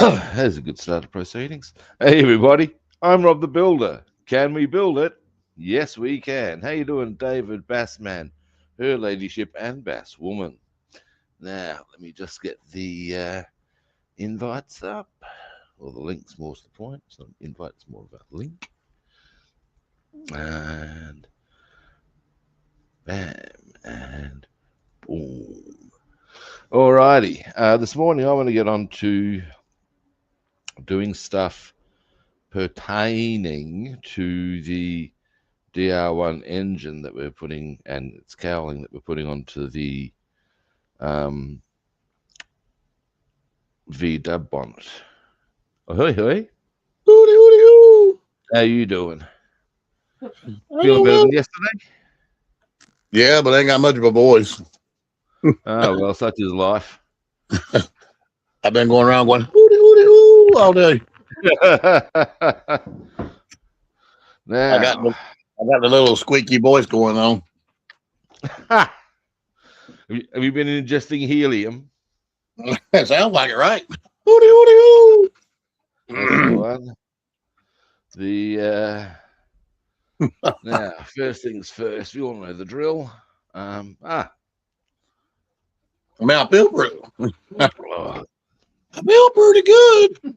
That's a good start to proceedings. Hey, everybody. I'm Rob the Builder. Can we build it? Yes, we can. How you doing, David Bassman, Her Ladyship, and Bass Woman? Now, let me just get the invites up. Or the links, more to the point. It's not an invite, it's more about link. And bam, and boom. Alrighty. This morning, I want to get on to doing stuff pertaining to the DR1 engine that we're putting and its cowling that we're putting onto the VW bonnet. Oh, hey, hey. Hooty, hooty, hoo. How you doing? Feeling better than yesterday? Yeah, but I ain't got much of a voice. Oh, well, such is life. I've been going around going hooty, hooty, hoo all day. Now, I got the little squeaky voice going on. have you been ingesting helium? That sounds like it, right? Hooty, hooty, hoo. That's the one. The now, first things first, you all know the drill. I mean, I feel pretty. I feel pretty good.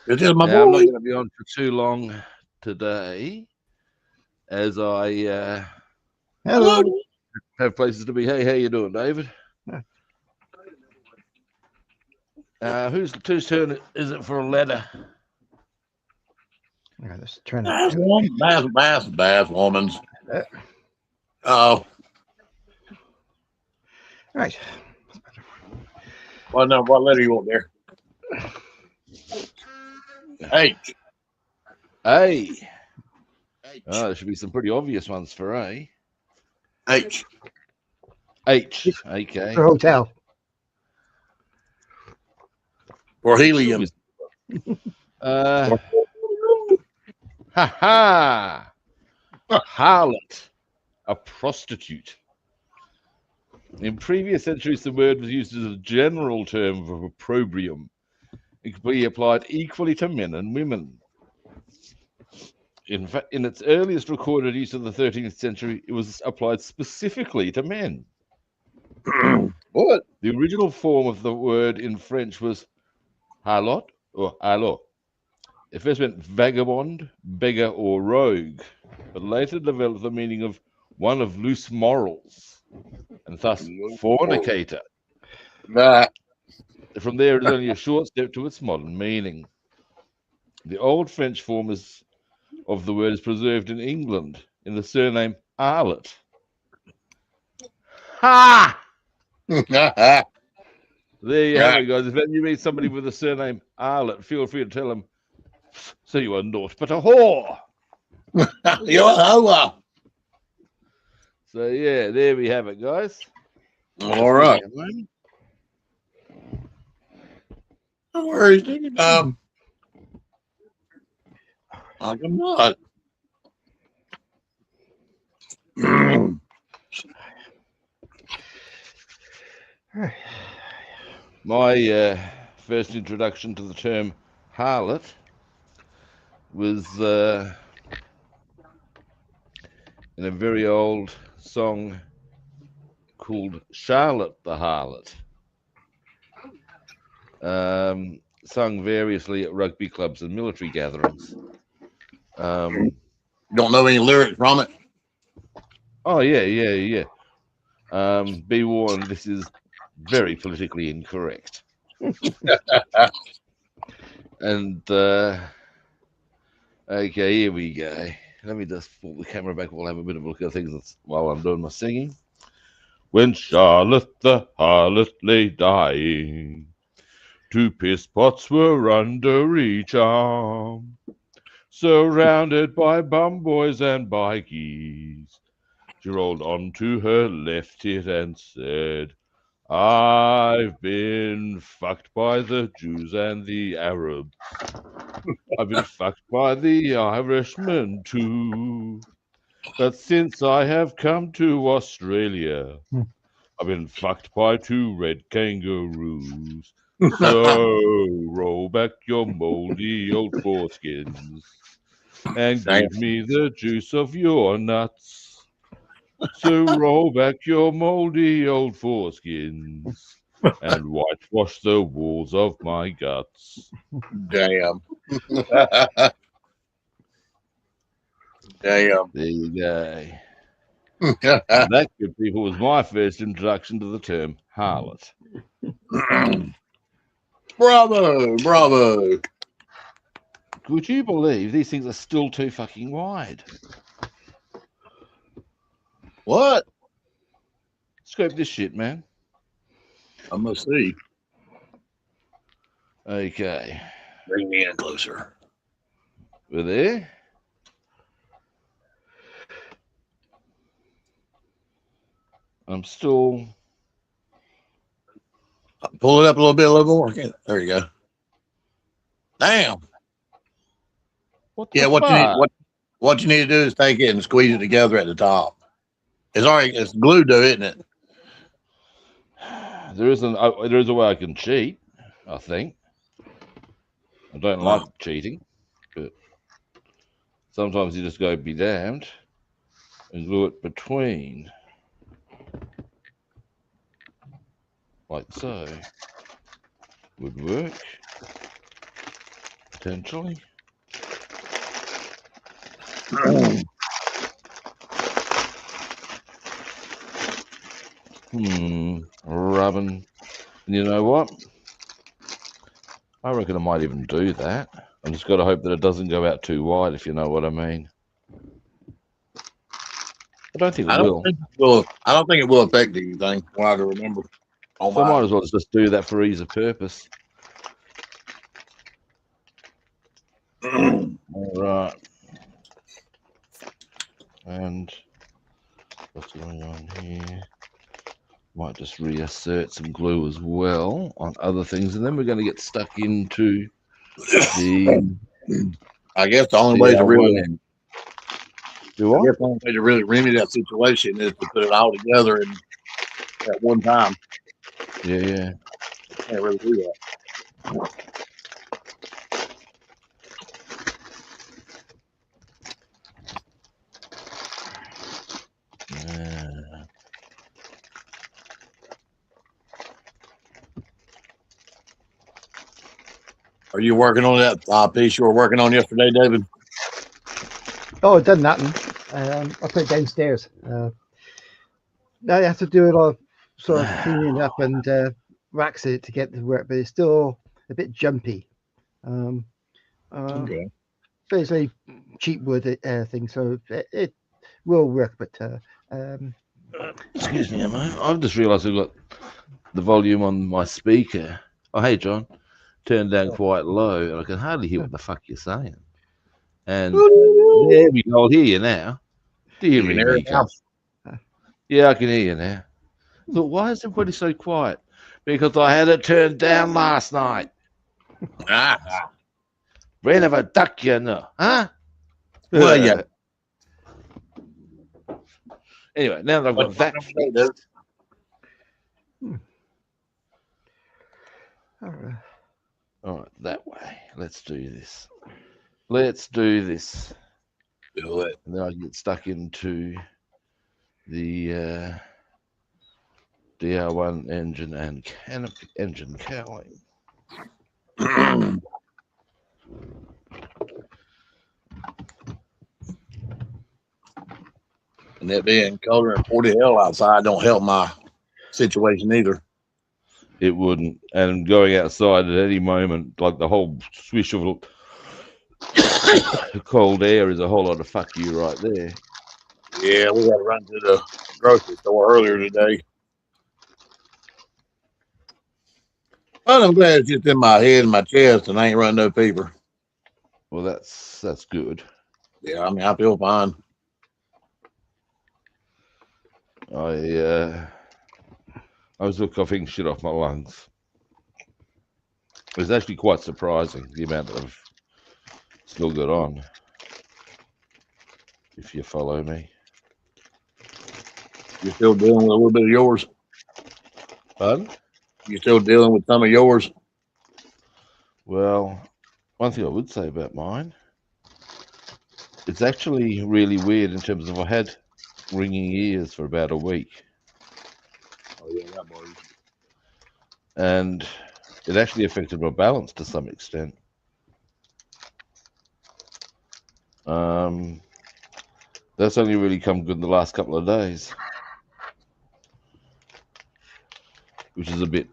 It's just my now, I'm not voice. going to be on for too long today, as I Hello. have places to be. Hey, how you doing, David? Whose turn is it for a letter? Yeah, let's turn Bass that. woman. Bass woman's. Oh, Right. well, no, what letter you want there? H. A. H. Oh, there should be some pretty obvious ones for A. H. H. Okay. For hotel. For helium. Ha ha. Harlot. A prostitute. In previous centuries, the word was used as a general term of opprobrium. It could be applied equally to men and women. In fact, in its earliest recorded use in the 13th century, it was applied specifically to men. What? The original form of the word in French was harlot or allot. It first meant vagabond, beggar, or rogue, but later developed the meaning of one of loose morals, and thus fornicator. That. From there, it is only a short step to its modern meaning. The old French form of the word is preserved in England in the surname Arlott. Ha! There you have it, guys. If you meet somebody with the surname Arlott, feel free to tell them, so you are naught but a whore. You're a hoa. So, yeah, there we have it, guys. All right. No worries. I can not. My first introduction to the term harlot was in a very old song called Charlotte the Harlot, sung variously at rugby clubs and military gatherings. Don't know any lyrics from it? Oh, yeah. Be warned, this is very politically incorrect. And, okay, here we go. Let me just pull the camera back. We'll have a bit of a look at things while I'm doing my singing. When Charlotte the harlot lay dying, 2 piss pots were under each arm, surrounded by bum boys and bikies. She rolled onto her left tit and said, I've been fucked by the Jews and the Arabs. I've been fucked by the Irishmen too. But since I have come to Australia, I've been fucked by 2 red kangaroos. So roll back your moldy old foreskins and Damn. give me the juice of your nuts. So roll back your moldy old foreskins and whitewash the walls of my guts. Damn. Damn. There you go. And that, good people, was my first introduction to the term harlot. Bravo. Bravo. Could you believe these things are still too fucking wide? What? Scope this shit, man. I must see. Okay. Bring me in closer. We're there. I'm still... Pull it up a little more. Okay, there you go. Damn. What the Yeah, fuck? what you need to do is take it and squeeze it together at the top. It's already it's glued to it, isn't it? There is a way I can cheat, I think. I don't like cheating, but sometimes you just go be damned and glue it between. Like so. Would work. Potentially. Rubbing. And you know what? I reckon I might even do that. I just got to hope that it doesn't go out too wide, if you know what I mean. I don't think it will. I don't think it will affect anything. Well, I can remember. So I might as well just do that for ease of purpose. All right. And what's going on here? Might just reassert some glue as well on other things, and then we're going to get stuck into the. I guess the only way to really do what? I guess the only way to really remedy that situation is to put it all together and at one time. Yeah. Can't really do that. Are you working on that piece you were working on yesterday, David? Oh, it doesn't happen. I put it downstairs. Now you have to do a lot of sort of cleaning up and wax it to get to work, but it's still a bit jumpy. Okay. But it's a cheap wood thing, so it will work. But excuse me a moment. I've just realised I've got the volume on my speaker. Oh, hey, John. Turned down quite low, and I can hardly hear what the fuck you're saying. And there we go. I'll hear you now. Do you hear me, Mika? Yeah, I can hear you now. Look, why is everybody so quiet? Because I had it turned down last night. Brain of a duck, you know, huh? Well, yeah. Anyway, now that I've got that fixed. All right, that way. Let's do this. Do it. And then I can get stuck into the DR1 engine and canopy engine cowling. And it being colder and 40 hell outside don't help my situation either. It wouldn't. And going outside at any moment, like the whole swish of cold air is a whole lot of fuck you right there. Yeah, we got to run to the grocery store earlier today. But I'm glad it's just in my head and my chest and I ain't running no fever. Well, that's good. Yeah, I mean, I feel fine. I was coughing shit off my lungs. It was actually quite surprising, the amount of still got on, if you follow me. You're still dealing with a little bit of yours? Pardon? You're still dealing with some of yours? Well, one thing I would say about mine, it's actually really weird in terms of I had ringing ears for about a week, Oh yeah, that boy. and it actually affected my balance to some extent. That's only really come good in the last couple of days, which is a bit,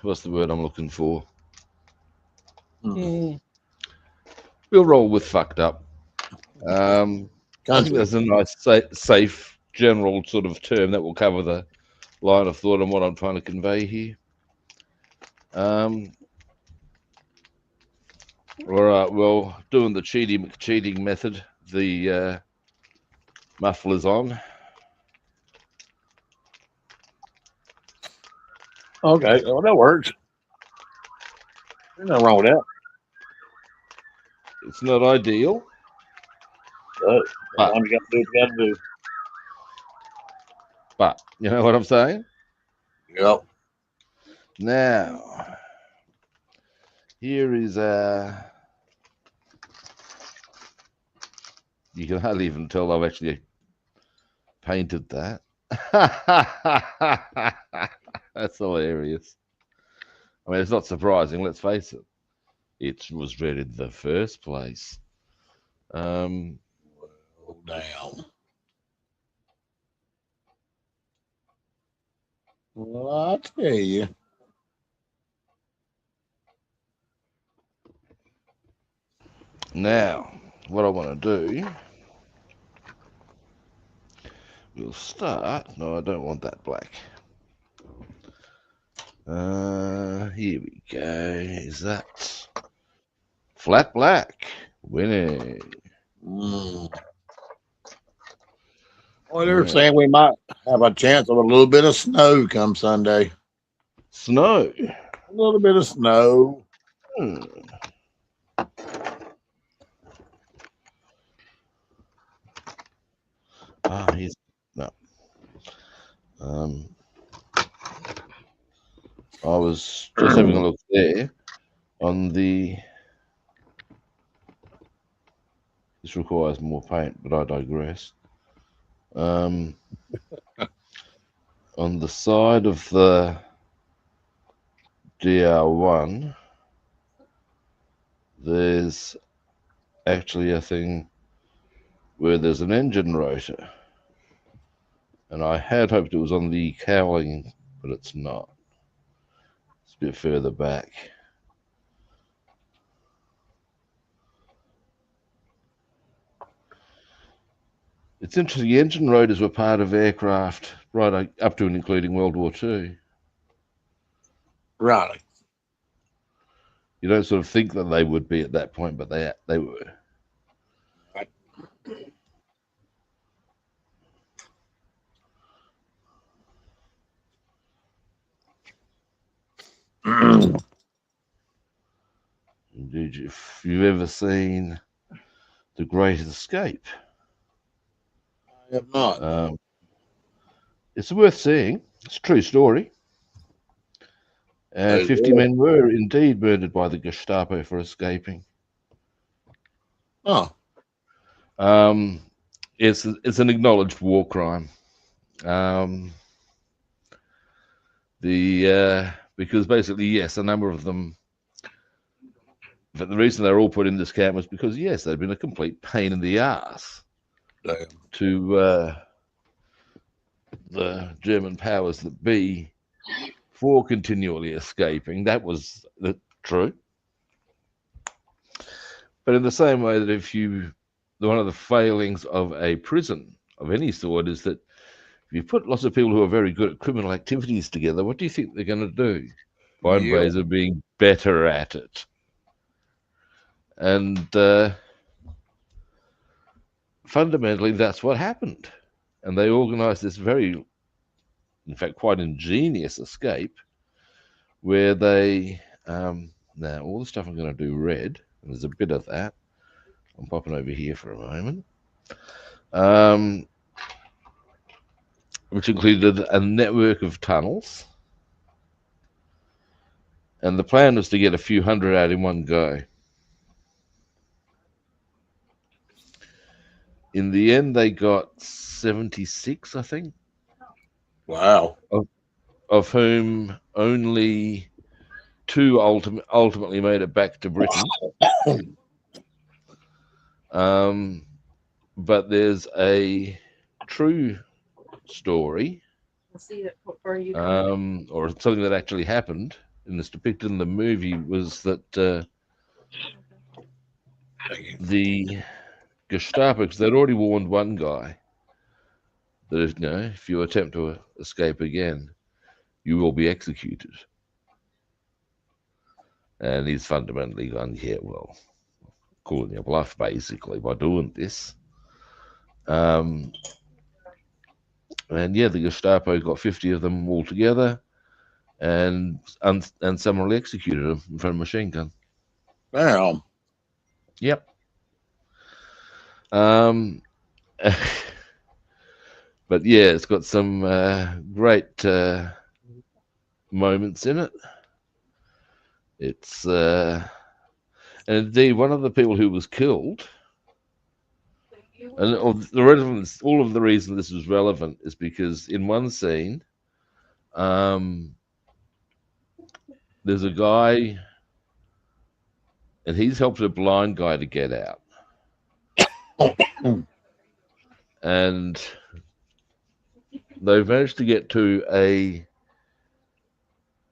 what's the word I'm looking for? Hmm. We'll roll with fucked up. I think Country. that's a nice, safe, general sort of term that will cover the line of thought and what I'm trying to convey here. All right, well, doing the cheating method, the muffler's on. Okay, well that works. There's nothing wrong with that. It's not ideal, But but sometimes you got to do what you got to do. you know what I'm saying? Yep. Now, here is you can hardly even tell I've actually painted that. That's hilarious. I mean, it's not surprising, let's face it. It was red in the first place. Oh, damn. Well, I tell you. Now, what I want to do, we'll start. No, I don't want that black. Here we go. Is that flat black? Winning. Mm. Well, they're Yeah. saying we might have a chance of a little bit of snow come Sunday. Snow. A little bit of snow. Hmm. He's no. I was just having a look there on the. This requires more paint, but I digress. On the side of the DR1, there's actually a thing where there's an engine rotor, and I had hoped it was on the cowling, but it's not. It's a bit further back. It's interesting. Engine rotors were part of aircraft right up to and including World War II. Right. You don't sort of think that they would be at that point, but they were. Indeed, if you've ever seen The Great Escape, I have not. it's worth seeing. It's a true story. And 50 men were indeed murdered by the Gestapo for escaping. Oh. It's an acknowledged war crime. Because basically, yes, a number of them. But the reason they're all put in this camp was because, yes, they'd been a complete pain in the ass to the German powers that be for continually escaping. That was true. But in the same way that one of the failings of a prison of any sort is that if you put lots of people who are very good at criminal activities together, what do you think they're going to do? Find ways of being better at it. And fundamentally, that's what happened. And they organized this very, in fact, quite ingenious escape where they, now all the stuff I'm going to do red, and there's a bit of that. I'm popping over here for a moment. Which included a network of tunnels And the plan was to get a few hundred out in one go. In the end, they got 76, I think, Wow. of whom only 2 ultimately made it back to Britain. But there's a true story, or something that actually happened, and it's depicted in the movie, was that the Gestapo, because they'd already warned one guy that if you attempt to escape again, you will be executed. And he's fundamentally gone, yeah, well, calling your bluff basically by doing this. And yeah, the Gestapo got 50 of them all together and summarily executed them in front of a machine gun. Damn. Yep. But yeah, it's got some great moments in it. It's and indeed one of the people who was killed, and all of the reason this is relevant is because in one scene, there's a guy, and he's helped a blind guy to get out, and they've managed to get to a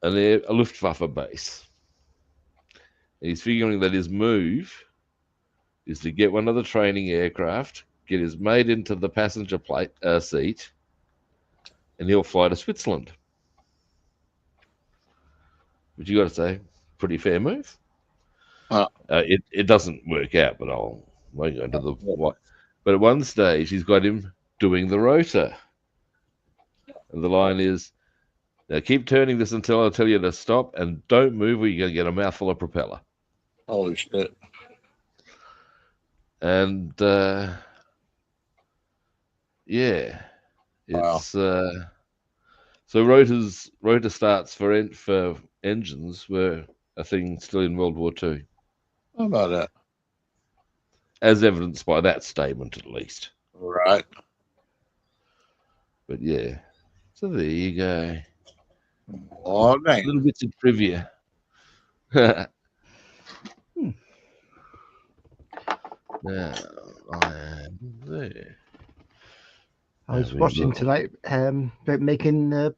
Luftwaffe base. He's figuring that his move is to get one of the training aircraft, get his mate into the passenger seat, and he'll fly to Switzerland. But you got to say, pretty fair move. It doesn't work out, but I won't go into the what. But at one stage, he's got him doing the rotor, and the line is, "Now keep turning this until I tell you to stop, and don't move, or you're going to get a mouthful of propeller." Holy shit. And yeah, it's so rotor starts for engines were a thing still in World War II. How about that? As evidenced by that statement, at least. Right. But yeah, so there you go. Oh, dang. Little bits of trivia. Now, I am there. I was watching tonight about making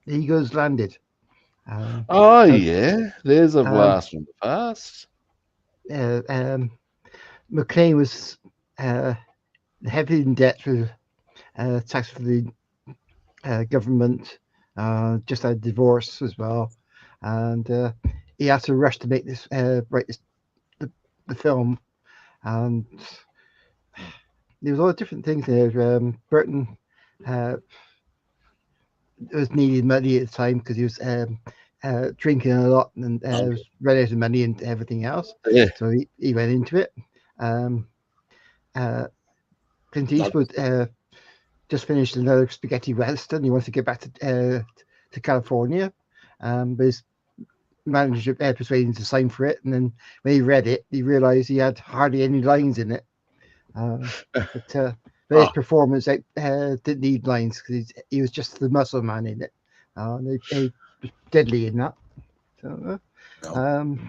Eagles Landed. Yeah, there's a blast from the past. McLean was heavily in debt with tax for the government, just had a divorce as well, and he had to rush to make this the film, and there was all different things there. Burton was needed money at the time because he was drinking a lot and was running out of money and everything else. Yeah. So he went into it. Clint Eastwood just finished another spaghetti western. He wanted to get back to California, but his manager persuaded him to sign for it. And then when he read it, he realized he had hardly any lines in it. But his performance didn't need lines because he was just the muscle man in it. He was deadly in that. So, the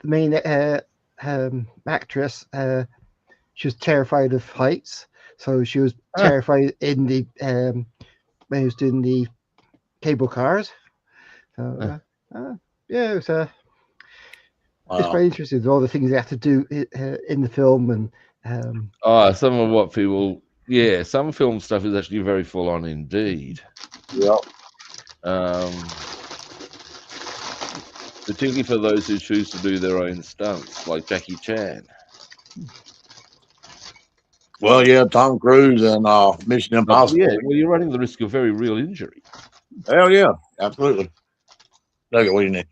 main actress, she was terrified of heights, so she was terrified in the when he was doing the cable cars. So yeah, it was it's very interesting. All the things they have to do in the film, and some of what people, some film stuff is actually very full on indeed. Yep. Particularly for those who choose to do their own stunts, like Jackie Chan. Well, yeah, Tom Cruise and Mission Impossible. Yeah, well, you're running the risk of very real injury. Hell yeah, absolutely. Look at what you need.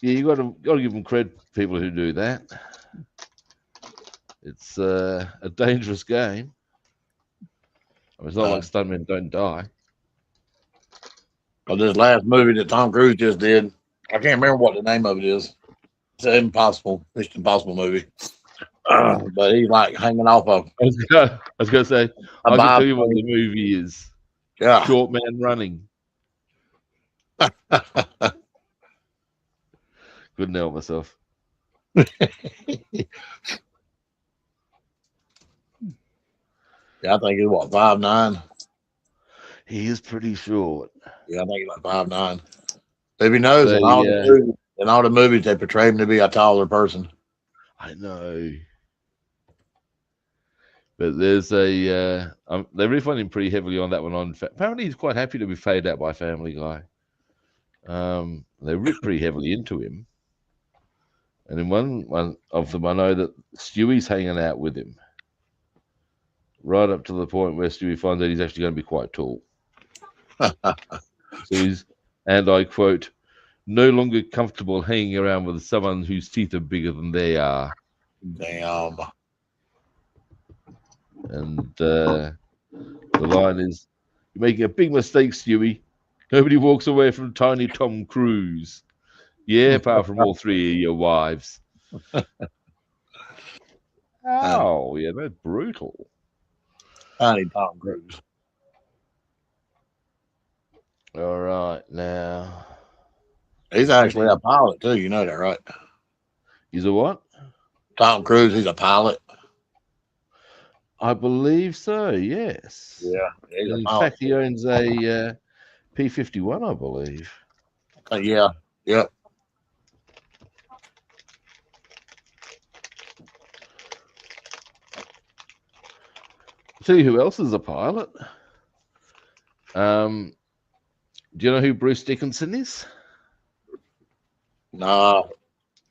Yeah, you got to give them credit, people who do that. It's a dangerous game. I mean, it's not like stuntmen don't die. Of this last movie that Tom Cruise just did. I can't remember what the name of it is. It's an Mission Impossible movie. But he's like hanging off I was gonna say, a I can tell bobsled. you what the movie is. Yeah. Short Man Running. Couldn't help myself. Yeah, I think he's what, 5'9". He is pretty short. Yeah, I think he's like 5'9". If he knows They, in all the movies they portray him to be a taller person. I know. But there's a they refund him pretty heavily on that one. Apparently he's quite happy to be faded out by Family Guy. They rip pretty heavily into him. And in one of them, I know that Stewie's hanging out with him. Right up to the point where Stewie finds out he's actually going to be quite tall. So he's, and I quote, no longer comfortable hanging around with someone whose teeth are bigger than they are. Damn. And the line is, you're making a big mistake, Stewie. Nobody walks away from tiny Tom Cruise. Yeah, apart from all three of your wives. Oh, yeah, that's brutal. Tiny Tom Cruise. All right, now. He's actually a pilot, too. You know that, right? He's a what? Tom Cruise, he's a pilot. I believe so, yes. Yeah. In fact, he owns a P-51, I believe. Yeah. Yep. I'll tell you who else is a pilot. Do you know who Bruce Dickinson is? No.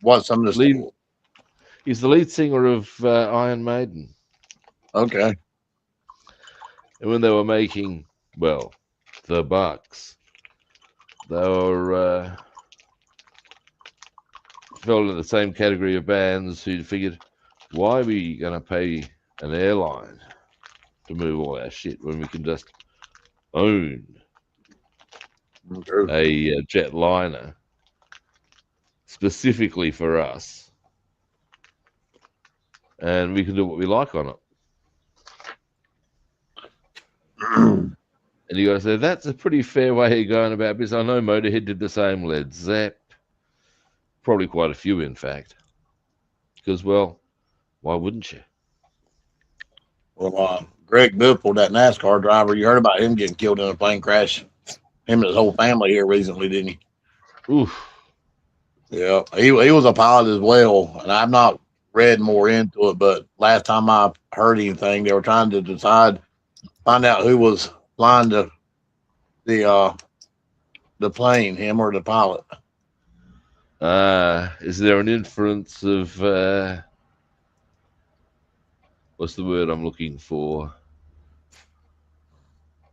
What's some of the He's the lead singer of Iron Maiden. Okay. And when they were making, well, the bucks, they were fell into the same category of bands who figured, why are we going to pay an airline to move all our shit when we can just own a jet liner specifically for us, and we can do what we like on it. And you got to say that's a pretty fair way of going about business. I know Motorhead did the same, Led Zepp, probably quite a few, in fact. Because, well, why wouldn't you? Well, Greg Biffle, that NASCAR driver, you heard about him getting killed in a plane crash. Him and his whole family here recently, didn't he? Oof. Yeah, he was a pilot as well, and I've not read more into it, but last time I heard anything, they were trying to find out who was flying the plane, him or the pilot. Is there an inference of what's the word I'm looking for?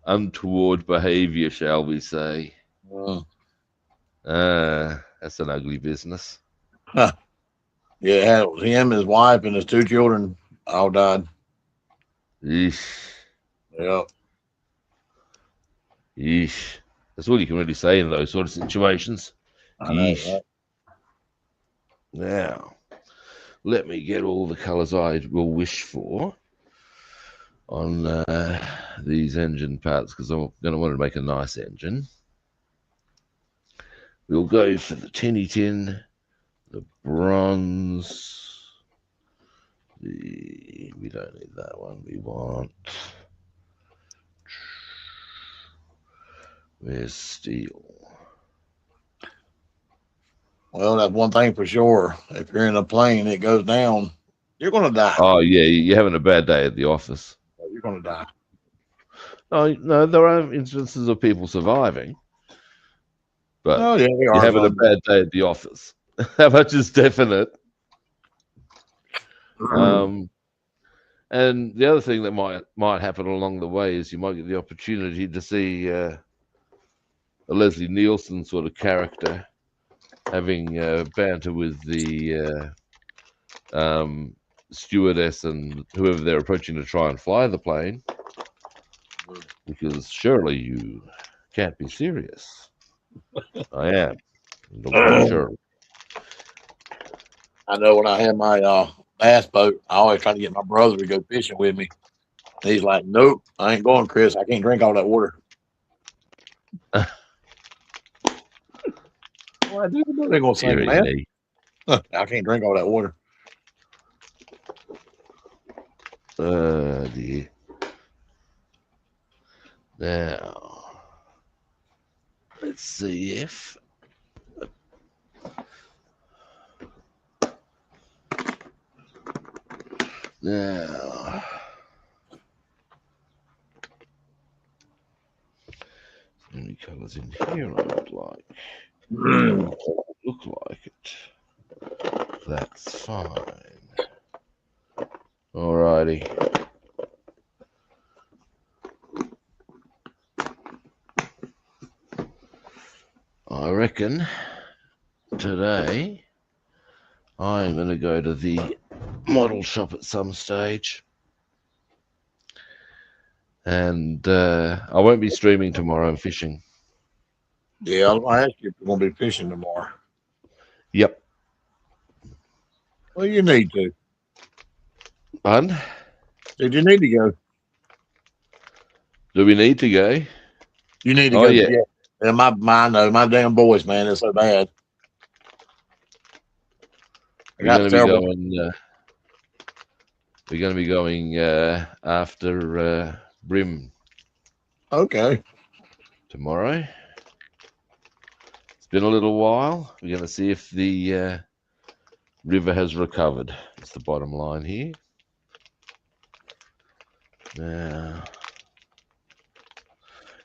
Untoward behavior, shall we say? That's an ugly business. Huh. Yeah, it was him, his wife, and his 2 children all died. Yeesh. Yeah. Yeesh. That's all you can really say in those sort of situations. I know, right? Now, let me get all the colours I will wish for on these engine parts, because I'm going to want to make a nice engine. We'll go for the tinny tin, the bronze. We don't need that one. We want. Where's steel? Well, that's one thing for sure. If you're in a plane, it goes down, you're going to die. Oh, yeah, you're having a bad day at the office. You're going to die. Oh, no, there are instances of people surviving. But yeah, you're having a bad day at the office. How much is definite? And the other thing that might happen along the way is you might get the opportunity to see a Leslie Nielsen sort of character having banter with the stewardess and whoever they're approaching to try and fly the plane, because surely you Can't be serious. I am. I'm sure. I know when I had my bass boat, I always try to get my brother to go fishing with me. And he's like, "Nope, I ain't going, Chris. I can't drink all that water." Well, I do. They're gonna sing, man. Seriously. I can't drink all that water. Dear. Now, let's see if now. Any colours in here I would like. Look like it. That's fine. Alrighty. I reckon today I'm going to go to the model shop at some stage. And I won't be streaming tomorrow. I'm fishing. Yeah, I'll ask you if you're gonna be fishing tomorrow. Yep. Well, you need to. Pardon? Did you need to go? Do we need to go? You need to Oh, go. yeah. Yeah, I know my damn boys, man. It's so bad. I We're got going to be several. going. We're going to be going after Brim Okay. tomorrow. It's been a little while. We're going to see if the river has recovered. That's the bottom line here. Now,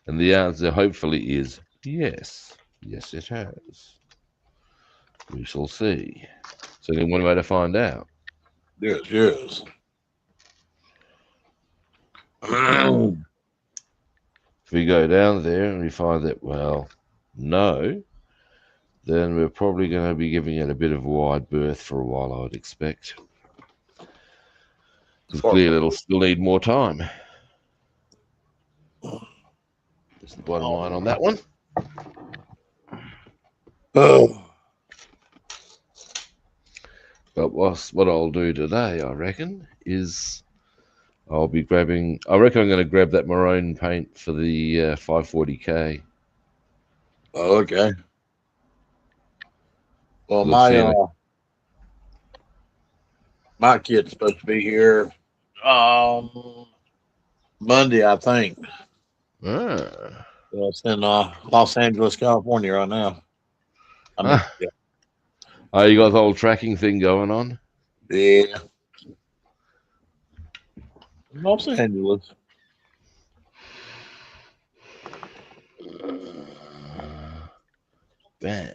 and the answer hopefully is yes. Yes, it has. We shall see. So then one way to find out. Yes. If we go down there and we find that, well, no, then we're probably going to be giving it a bit of wide berth for a while, I would expect. Because clearly it'll still need more time. That's the bottom line on that one. Oh. But what I'll do today, I reckon, is I'll be grabbing. I reckon I'm going to grab that maroon paint for the 540K. Okay. Well, my kid's supposed to be here Monday, I think. Ah. It's in Los Angeles, California right now. Yeah. Oh, you got the whole tracking thing going on? Yeah. Los Angeles. Bam.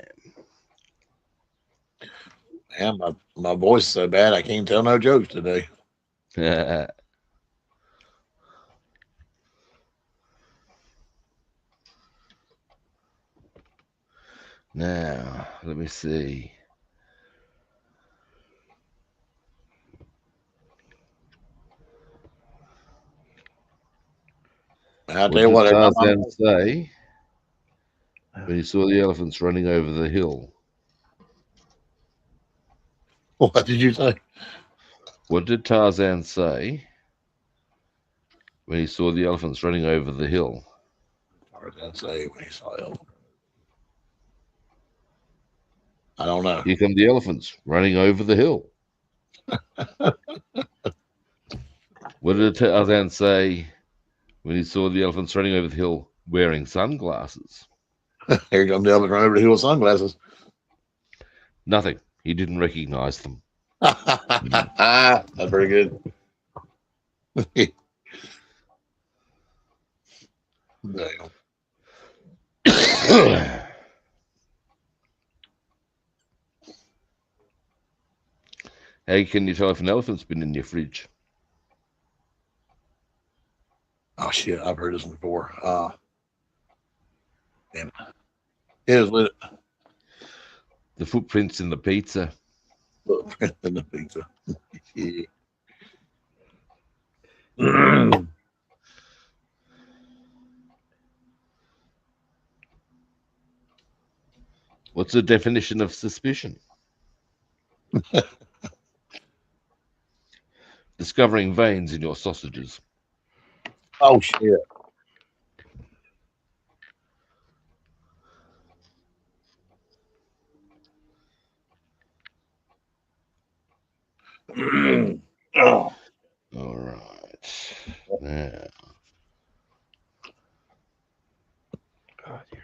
Man, my voice is so bad I can't tell no jokes today. Now, let me see. I'll What tell you did what, Tarzan say when he saw the elephants running over the hill? what did you say? What did Tarzan say when he saw the elephants running over the hill? Tarzan say when he saw elephant. I don't know. Here come the elephants running over the hill. What did Tarzan say when he saw the elephants running over the hill wearing sunglasses? Here comes the elephant running over the hill with sunglasses. Nothing. He didn't recognize them. That's pretty good. Damn. How can you tell if an elephant's been in your fridge? Oh shit, I've heard this one before. Damn it. Here's lit. The footprints in the pizza. In the pizza. Yeah. What's the definition of suspicion? Discovering veins in your sausages. Oh shit. Oh. All right. Now, Oh, dear.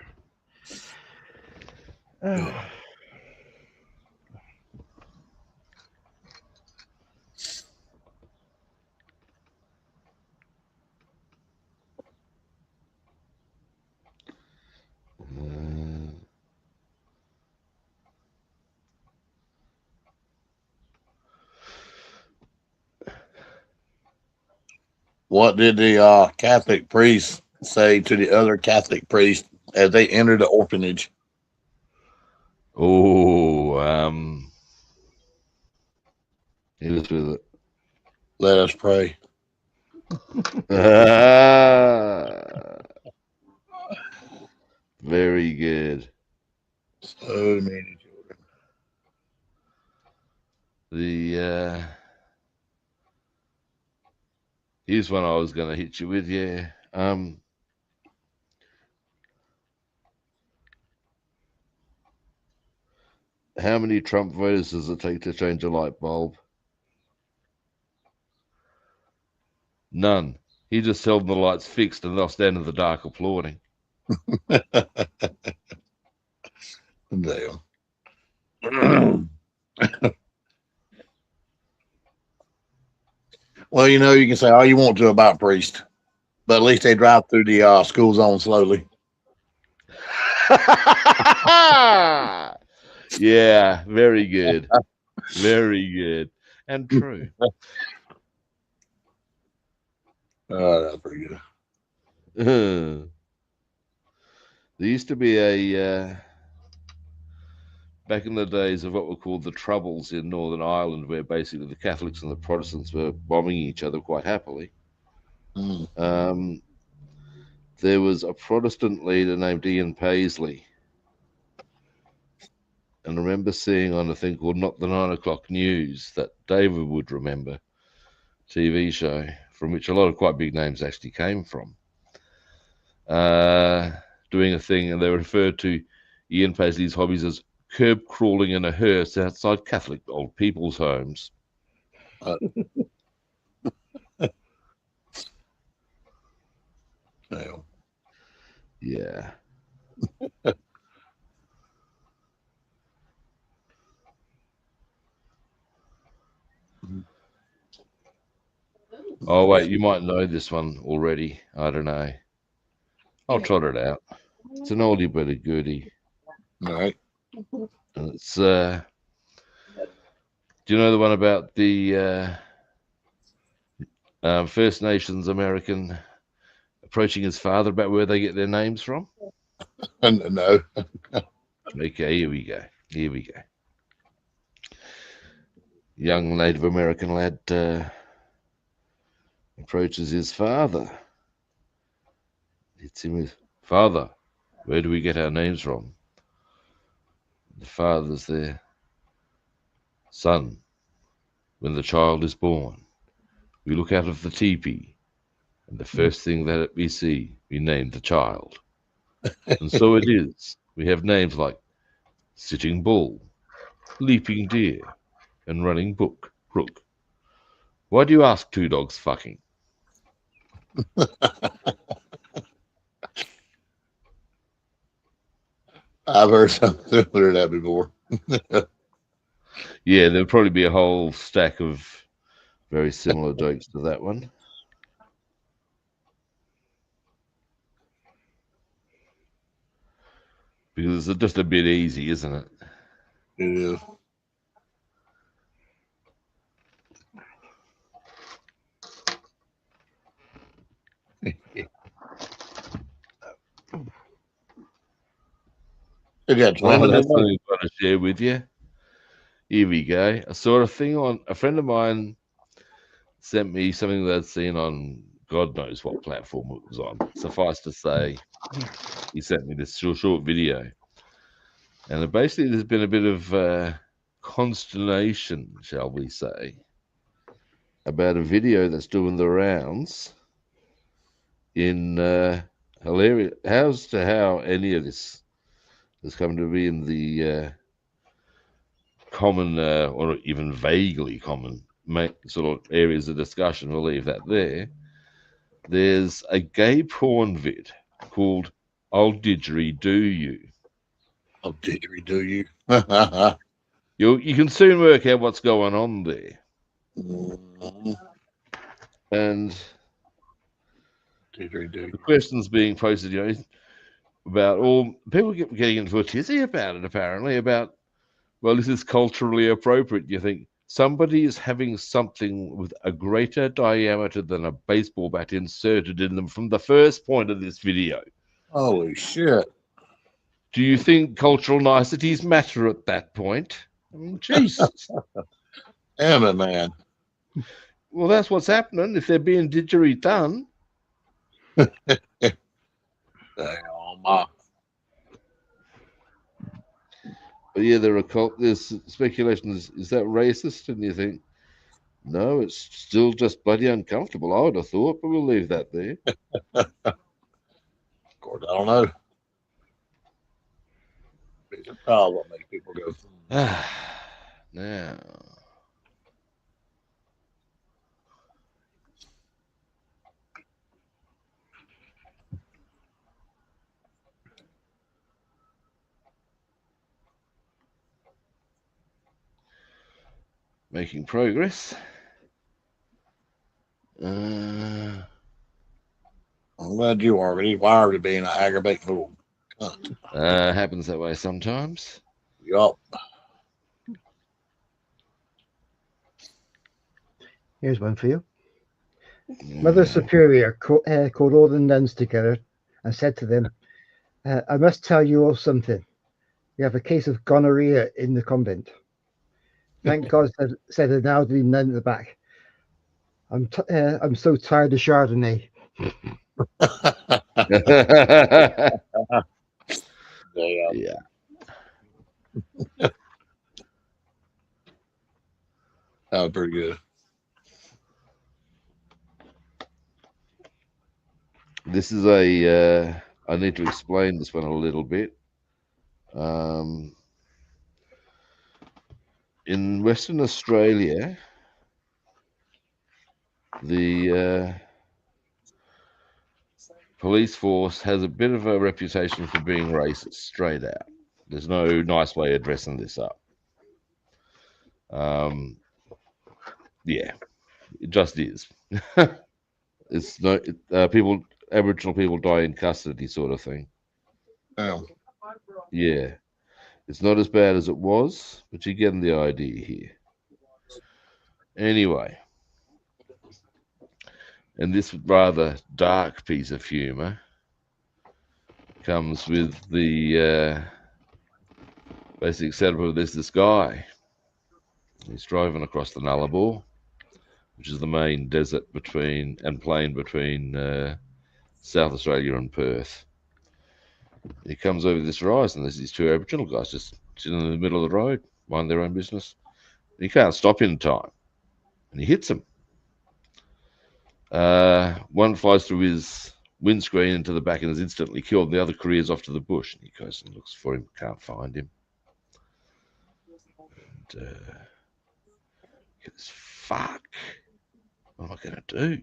What did the Catholic priest say to the other Catholic priest as they entered the orphanage? oh, he was with it. Let us pray. Very good. So many children. The here's one I was going to hit you with. Yeah. How many Trump voters does it take to change a light bulb? None. He just held the lights fixed and they'll stand in the dark applauding. Damn. Well, you know, you can say all you want to about priest, but at least they drive through the school zone slowly. Yeah, very good. Very good. And true. That's pretty good. There used to be a back in the days of what were called the Troubles in Northern Ireland, where basically the Catholics and the Protestants were bombing each other quite happily. Mm. There was a Protestant leader named Ian Paisley. And I remember seeing on a thing called Not the 9 O'Clock News, that David would remember, TV show, from which a lot of quite big names actually came from, doing a thing, and they referred to Ian Paisley's hobbies as curb crawling in a hearse outside Catholic old people's homes. Yeah. Oh, wait, you might know this one already. I don't know. I'll trot it out. It's an oldie but a goodie. All right. And it's, do you know the one about the First Nations American approaching his father about where they get their names from? No. Okay, here we go. Here we go. Young Native American lad approaches his father. Hits him with, "Father, where do we get our names from?" The father's there. "Son, when the child is born, we look out of the teepee, and the first thing that we see, we name the child. And so it is. We have names like Sitting Bull, Leaping Deer, and Running Brook. Why do you ask two dogs fucking?" I've heard something similar to that before. Yeah, there'll probably be a whole stack of very similar jokes to that one. Because it's just a bit easy, isn't it? It is. It got Oh, swimming that's in something I've got to share with you. Here we go. I saw a thing on, a friend of mine sent me something that I'd seen on God knows what platform it was on. Suffice to say, he sent me this short video. And basically, there's been a bit of consternation, shall we say, about a video that's doing the rounds in hilarious as to how any of this has come to be in the common or even vaguely common sort of areas of discussion. We'll leave that there. There's a gay porn vid called "I'll Didgeridoo You." Oh, didgeridoo you? You can soon work out what's going on there. Mhm. And Didgeridoo. the questions being posted, about all people getting into a tizzy about it, apparently, about, well, this is culturally appropriate. You think somebody is having something with a greater diameter than a baseball bat inserted in them from the first point of this video. Holy shit. Do you think cultural niceties matter at that point? I mean, Jesus. Damn it, man. Well, that's what's happening if they're being didgeridoo. Damn, my. But yeah, there's speculation. Is that racist? And you think, no, it's still just bloody uncomfortable, I would have thought, but we'll leave that there. Of course, I don't know. It's a problem what makes people go. Now, making progress. I'm glad you are, but he's wired to being an aggravating little cunt. Happens that way sometimes. Yup. Here's one for you. Mother Superior called all the nuns together and said to them, I must tell you all something. You have a case of gonorrhea in the convent. Thank God, said an elderly nun at the back. I'm so tired of Chardonnay. Yeah. That was pretty good. This is a. I need to explain this one a little bit. In Western Australia, the police force has a bit of a reputation for being racist, straight out. There's no nice way of dressing this up. Yeah, it just is. It's no Aboriginal people die in custody, sort of thing. Yeah. Yeah, it's not as bad as it was, but you're getting the idea here. Anyway, and this rather dark piece of humour comes with the basic setup of this guy. He's driving across the Nullarbor, which is the main desert plain between South Australia and Perth. He comes over this rise, and there's these two Aboriginal guys just sitting in the middle of the road, mind their own business. He can't stop in time, and he hits them. One flies through his windscreen into the back and is instantly killed. The other careers off to the bush, and he goes and looks for him, can't find him. And, he goes, fuck, what am I going to do?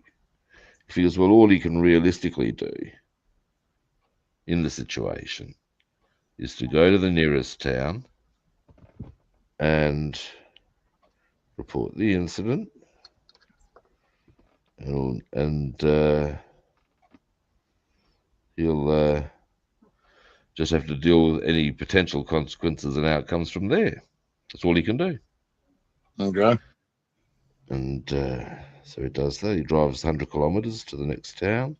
He figures, well, all he can realistically do in the situation is to go to the nearest town and report the incident, and he'll just have to deal with any potential consequences and outcomes from there. That's all he can do. Okay. And so he does that. He drives 100 kilometres to the next town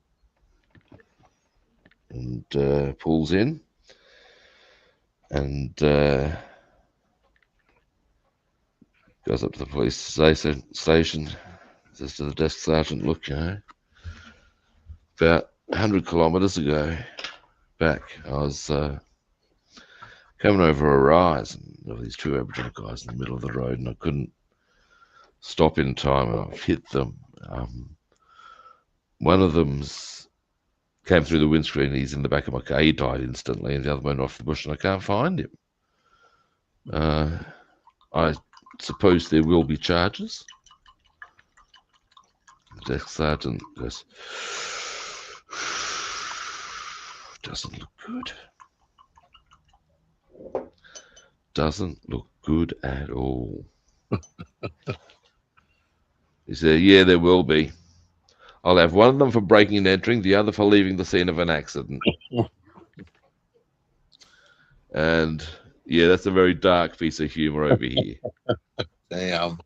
and pulls in and goes up to the police station, says to the desk sergeant, look, about 100 kilometres ago back, I was coming over a rise, and there were these two Aboriginal guys in the middle of the road, and I couldn't stop in time, and I've hit them. One of them's came through the windscreen. He's in the back of my car. He died instantly, and the other went off the bush, and I can't find him. I suppose there will be charges. The desk sergeant goes, doesn't look good. Doesn't look good at all. He said, yeah, there will be. I'll have one of them for breaking and entering, the other for leaving the scene of an accident. And yeah, that's a very dark piece of humor over here. Damn.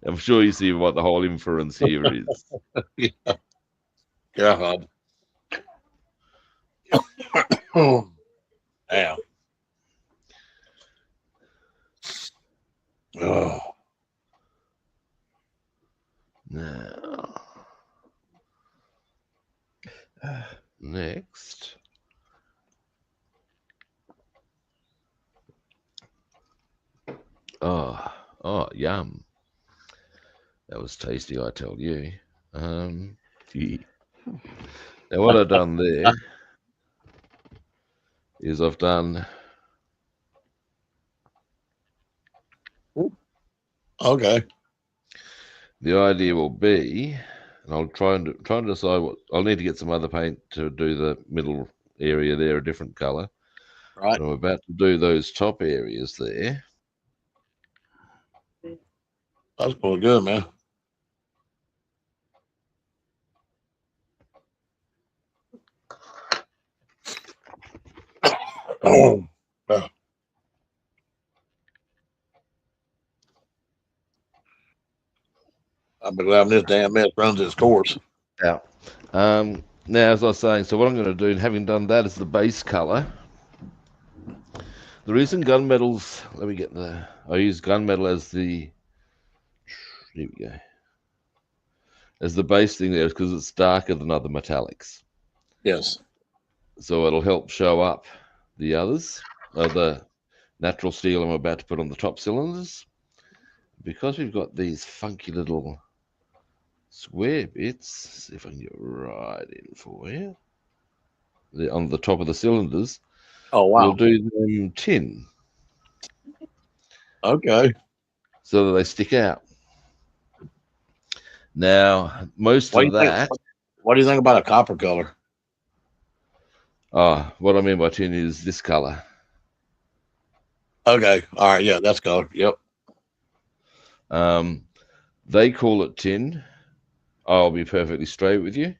I'm sure you see what the whole inference here is. Yeah. God. Damn. Oh. Now, next. Oh, yum. That was tasty, I tell you. Yeah. Now, what I've done there is I've done. Okay. The idea will be, and I'll try and decide what I'll need to get some other paint to do the middle area there, a different color. Right. But I'm about to do those top areas there. That's going good, man. Oh. I've been glad this damn mess runs its course. Yeah. Now, as I was saying, so what I'm going to do, having done that, is the base color. The reason gunmetals, let me get the, I use gunmetal as the, here we go, as the base thing there is because it's darker than other metallics. Yes. So it'll help show up the others, the natural steel I'm about to put on the top cylinders. Because we've got these funky little square bits, see if I can get right in for you. On the top of the cylinders, Oh, wow. we'll do them tin. Okay. So that they stick out. Now, most of that. What do you think about a copper color? What I mean by tin is this color. Okay. All right. Yeah, that's color. Yep. They call it tin. I'll be perfectly straight with you.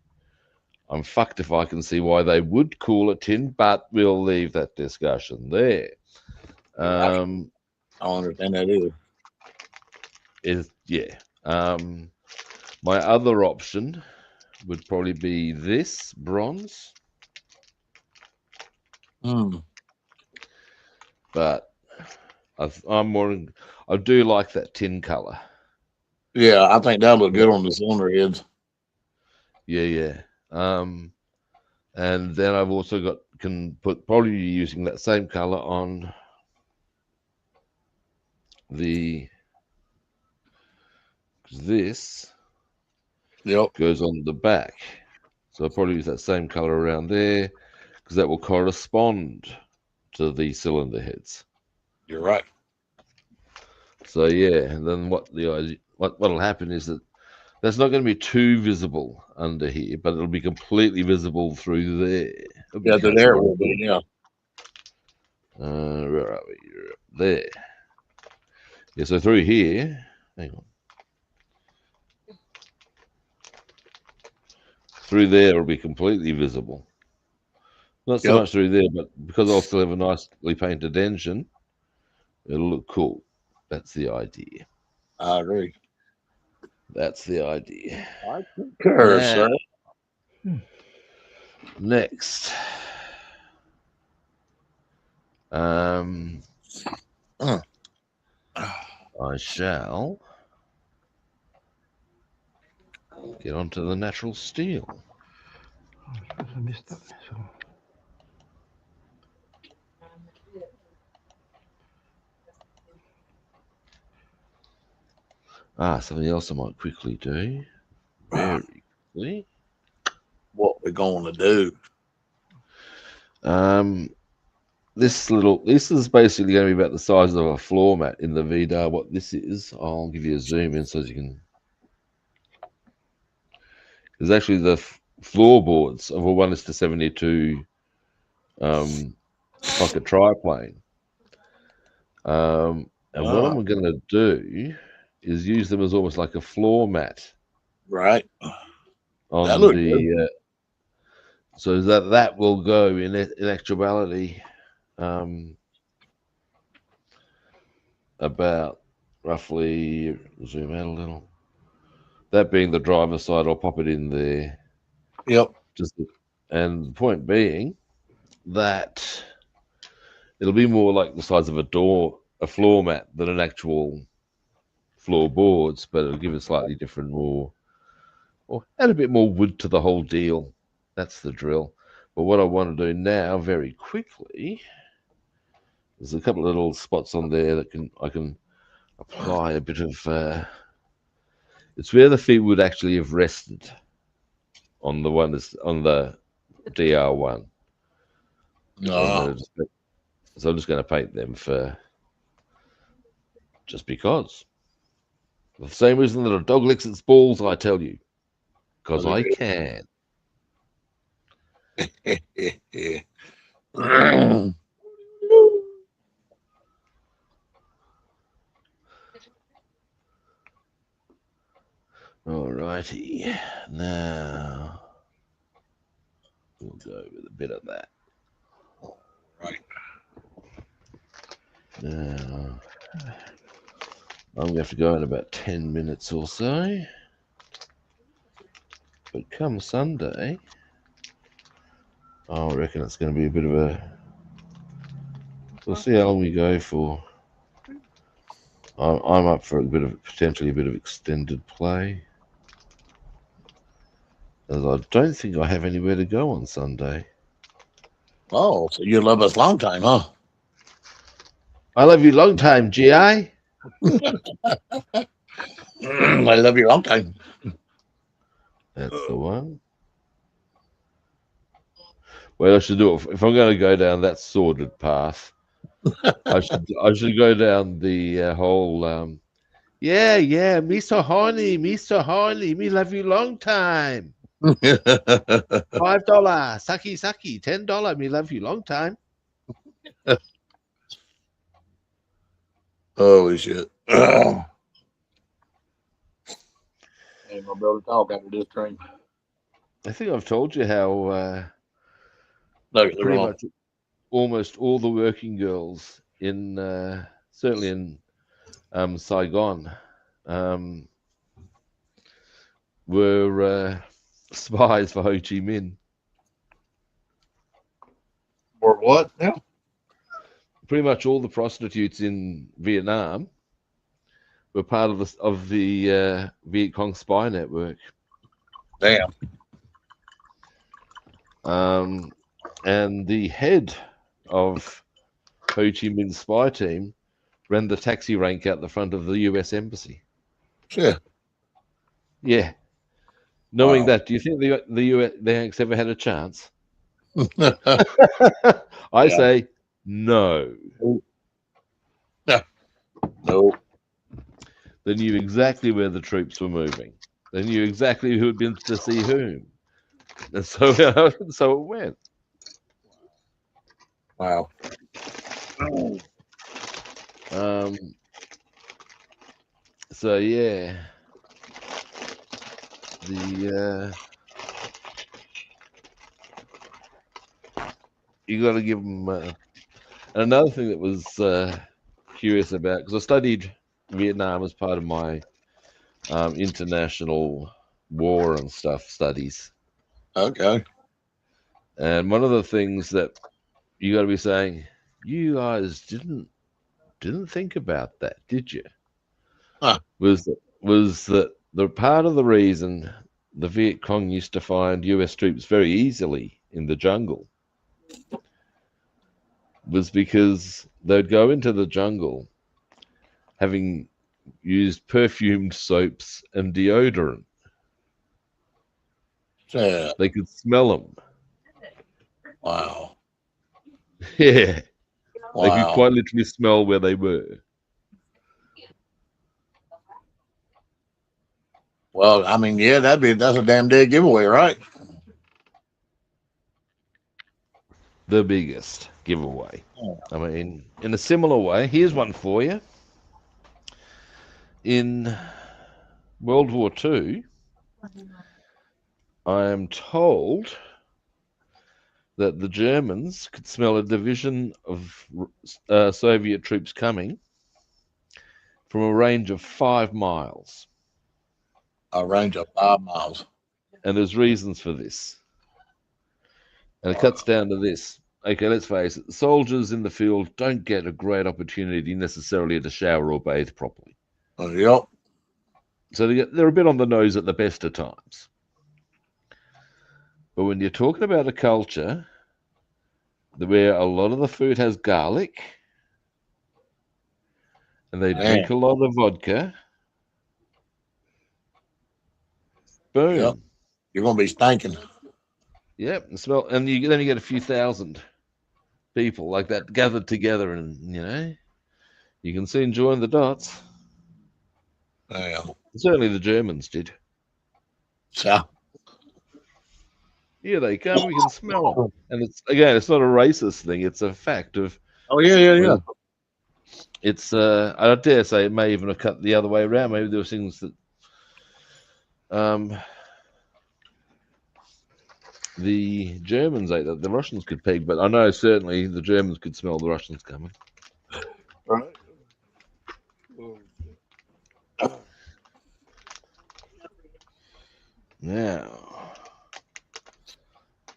I'm fucked if I can see why they would call it tin, but we'll leave that discussion there. I don't understand that either. Yeah. My other option would probably be this bronze. But I'm more. I do like that tin color. Yeah, I think that'll look good on the cylinder heads. Yeah. And then I've also can put probably using that same color on this. Yep. Goes on the back. So I'll probably use that same color around there because that will correspond to the cylinder heads. You're right. So yeah, and then what'll happen is that that's not going to be too visible under here, but it'll be completely visible through there. Yeah, there will be. Yeah. Where are we? There. Yeah, so through here, hang on. Through there, it'll be completely visible. Not so much through there, but because I'll still have a nicely painted engine, it'll look cool. That's the idea. I agree. That's the idea. I concur, sir. Next. I shall get onto the natural steel. I missed that. So. Something else I might quickly do. Very quickly. What we're going to do? This is basically going to be about the size of a floor mat in the VDAR. What this is, I'll give you a zoom in so you can. There's actually the floorboards of a 1:72 pocket triplane. And what I'm going to do is use them as almost like a floor mat. Right. On That looked the so that will go in actuality about roughly, zoom out a little. That being the driver's side, I'll pop it in there. Yep. And the point being that it'll be more like the size of a floor mat than an actual floorboards, but it'll give it slightly different, or add a bit more wood to the whole deal. That's the drill. But what I want to do now, very quickly, there's a couple of little spots on there that I can apply a bit of. It's where the feet would actually have rested on the DR1. No. So I'm just going to paint them just because. For the same reason that a dog licks its balls, I tell you, because I can. Alrighty, now we'll go with a bit of that. Right. Now I'm going to have to go in about 10 minutes or so. But come Sunday, I reckon it's going to be a bit of a. We'll see how long we go for. I'm up for potentially a bit of extended play, as I don't think I have anywhere to go on Sunday. Oh, so you love us long time, huh? I love you long time, GI. I love you long time. That's the one. Well, I should do it if I'm going to go down that sordid path. I should go down the whole. Yeah, me so horny, me love you long time. $5, sucky, $10, me love you long time. Holy shit. Ain't gonna be able to talk after this train. I think I've told you how Pretty much almost all the working girls in certainly in Saigon were spies for Ho Chi Minh. Or what? Yeah. Pretty much all the prostitutes in Vietnam were part of the Viet Cong spy network. Damn. And the head of Ho Chi Minh's spy team ran the taxi rank out the front of the U.S. Embassy. Sure. Yeah. Knowing that, do you think the US Yanks ever had a chance? I say no. No. They knew exactly where the troops were moving. They knew exactly who had been to see whom. And so it went. Wow. So yeah, you got to give them. And another thing that was curious about, because I studied Vietnam as part of my international war and stuff studies. Okay. And one of the things that you got to be saying, you guys didn't think about that, did you? Huh. Was that the part of the reason the Viet Cong used to find US troops very easily in the jungle was because they'd go into the jungle having used perfumed soaps and deodorant. Yeah. They could smell them. Wow. Yeah. They could Wow. quite literally smell where they were. Well, I mean, yeah, that's a damn dead giveaway, right? The biggest giveaway. I mean, in a similar way, here's one for you. In World War II, I am told that the Germans could smell a division of Soviet troops coming from a range of 5 miles. A range of 5 miles. And there's reasons for this. And it cuts down to this. Okay, let's face it. Soldiers in the field don't get a great opportunity necessarily to shower or bathe properly. Yep. So they're a bit on the nose at the best of times. But when you're talking about a culture where a lot of the food has garlic and they drink a lot of vodka, boom. Yep. You're going to be stinking. Yep. And then you get a few thousand people like that gathered together, and you can soon join the dots. Yeah. Certainly the Germans did. So, Here they come. We can smell them. And it's not a racist thing. It's a fact of. oh yeah. It's I dare say it may even have cut the other way around. Maybe there were things that the Germans ate that the Russians could peg, but I know certainly the Germans could smell the Russians coming. Right. Now,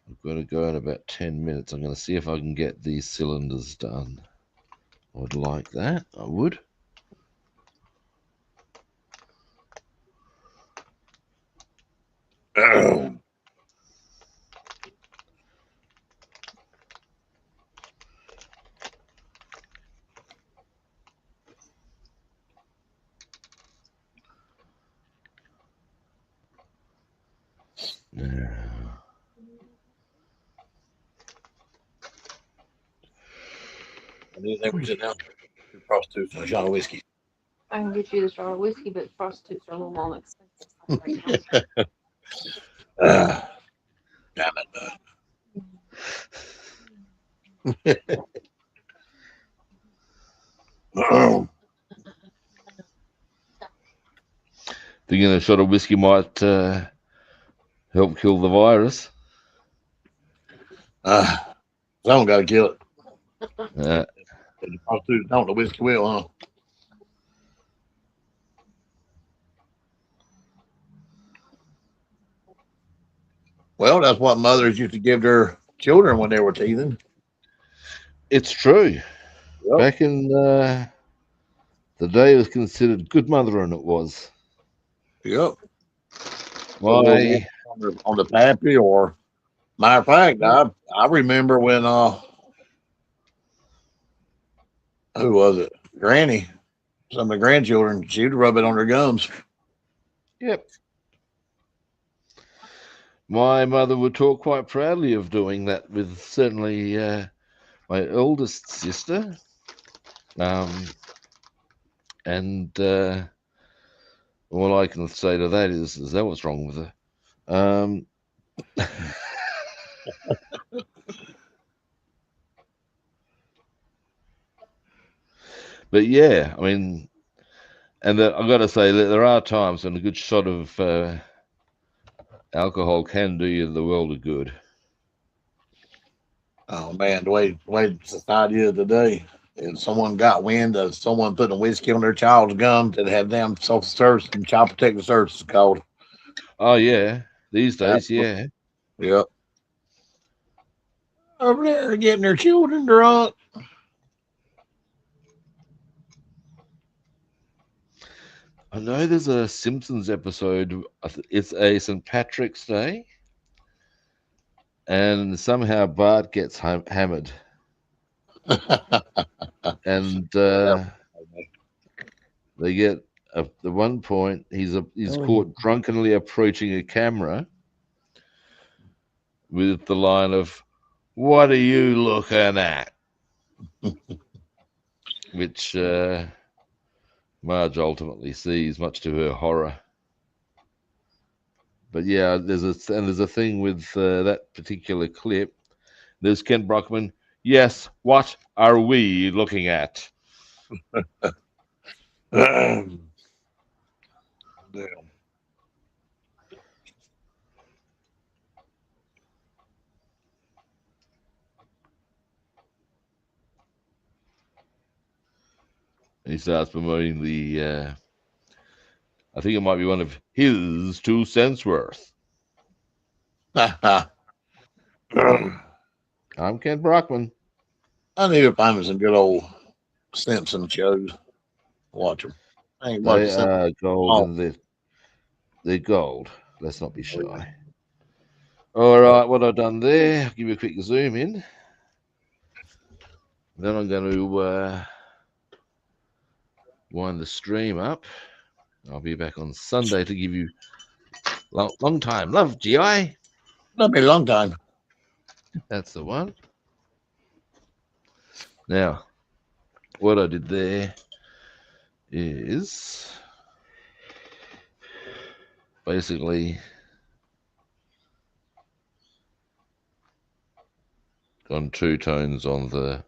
I've got to go in about 10 minutes. I'm going to see if I can get these cylinders done. I would like that. I would. I do think we sit down. Prostitutes and a shot of whiskey. I can get you the jar of whiskey, but prostitutes are a little more expensive right now. Damn it, Thinking a shot of whiskey might help kill the virus. Someone got to kill it. Uh, The prostitutes don't, the whiskey will, huh? Well, that's what mothers used to give their children when they were teething. it's true. Yep. Back in the day, it was considered good mothering. It was. Yep. Why? On the pappy, or matter of fact, I remember when who was it? Granny. Some of the grandchildren, she'd rub it on their gums. Yep. My mother would talk quite proudly of doing that with certainly my eldest sister. And all I can say to that is that what's wrong with her? But yeah, I mean, and I've got to say that there are times when a good shot of alcohol can do you the world of good. Oh man, the way society is today, if someone got wind of someone putting whiskey on their child's gums, that had them social service and child protective services called. Oh yeah, these days, yeah. Yep. Over there getting their children drunk. I know there's a Simpsons episode. It's a St. Patrick's Day, and somehow Bart gets hammered. And they get at one point he's caught drunkenly approaching a camera with the line of "What are you looking at?" which Marge ultimately sees, much to her horror. But yeah, there's a thing with that particular clip. There's Ken Brockman. Yes, what are we looking at? Damn. And he starts promoting the. I think it might be one of his 2 cents worth. I'm Ken Brockman. I need to find me some good old Simpson shows. Watch them. I ain't watching They Simpsons. are gold, and they're gold. Let's not be shy. All right, what I've done there, I'll give you a quick zoom in. Then I'm going to wind the stream up. I'll be back on Sunday to give you long time love, GI. That'll be a long time. That's the one. Now, what I did there is basically gone 2 tones on the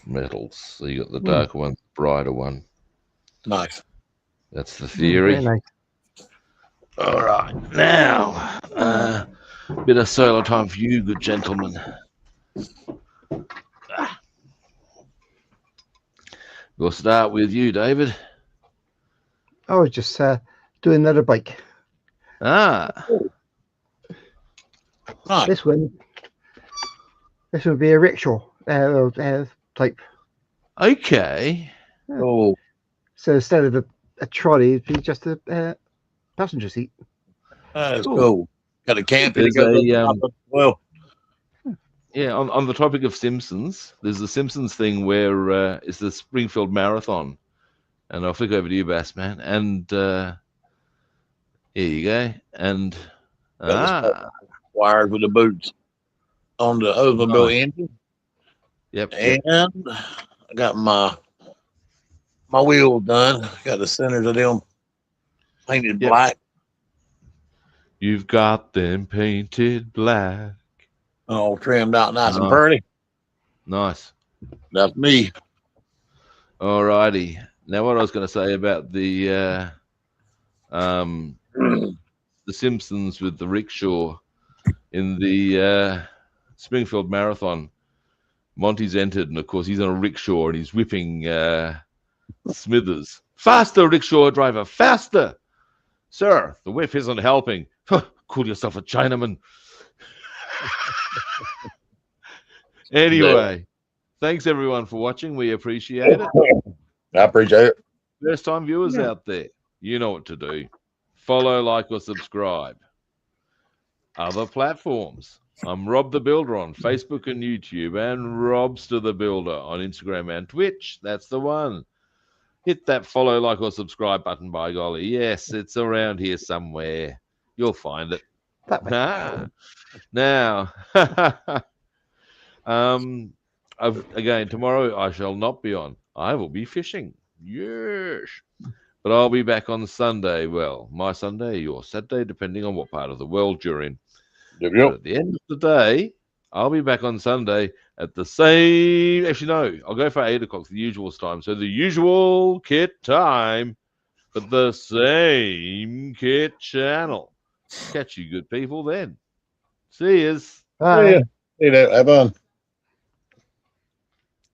metals. So you got the darker one, the brighter one. Nice. That's the theory. Very nice. All right, now bit of solo time for you, good gentlemen. We'll start with you, David. I was just doing another bike. Ah, Nice. This would be a rickshaw type. okay. Oh, So instead of a trolley, it'd be just a passenger seat. that's Cool. cool. Got a camp that There's goes a, up the top. Well, Yeah, on the topic of Simpsons, there's the Simpsons thing where it's the Springfield Marathon, and I'll flick over to you, Bassman, and here you go, and wires with the boots on the Oldsmobile engine. Yep. And I got my wheels done. Got the centers of them painted black. You've got them painted black. All trimmed out nice and pretty. Nice. That's me. All righty. Now, what I was going to say about the Simpsons with the rickshaw in the Springfield Marathon, Monty's entered, and of course he's on a rickshaw and he's whipping Smithers. Faster, rickshaw driver, faster! Sir, the whip isn't helping. Call yourself a Chinaman. Anyway, thanks everyone for watching. We appreciate it. I appreciate it. First time viewers out there, you know what to do. Follow, like, or subscribe. Other platforms. I'm Rob the Builder on Facebook and YouTube, and Robster the Builder on Instagram and Twitch. That's the one. Hit that follow, like, or subscribe button, by golly. Yes, it's around here somewhere. You'll find it. Now, again, tomorrow I shall not be on. I will be fishing. Yes. But I'll be back on Sunday. Well, my Sunday, your Saturday, depending on what part of the world you're in. But at the end of the day, I'll be back on Sunday at the same... Actually, no, I'll go for 8 o'clock, the usual time. So the usual kit time, but the same kit channel. Catch you good people then. See yous. Bye. See you. Have fun.